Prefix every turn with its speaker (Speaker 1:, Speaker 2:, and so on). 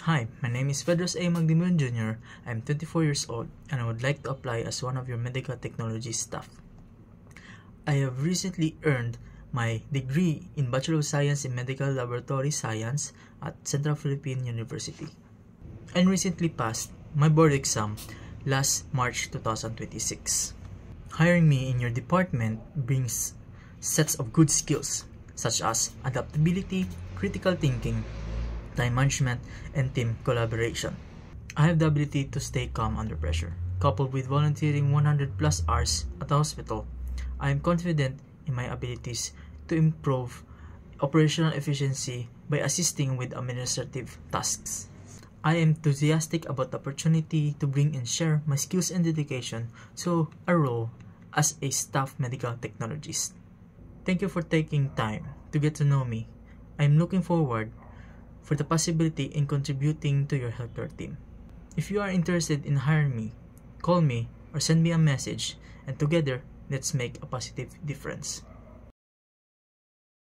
Speaker 1: Hi, my name is Pedros A. Magdimon Jr. I'm 24 years old and I would like to apply as one of your medical technology staff. I have recently earned my degree in Bachelor of Science in Medical Laboratory Science at Central Philippine University and recently passed my board exam last March 2026. Hiring me in your department brings sets of good skills such as adaptability, critical thinking, time management, and team collaboration. I have the ability to stay calm under pressure. Coupled with volunteering 100 plus hours at the hospital, I am confident in my abilities to improve operational efficiency by assisting with administrative tasks. I am enthusiastic about the opportunity to bring and share my skills and dedication to a role as a staff medical technologist. Thank you for taking time to get to know me. I am looking forward for the possibility in contributing to your healthcare team. If you are interested in hiring me, call me or send me a message, and together, let's make a positive difference.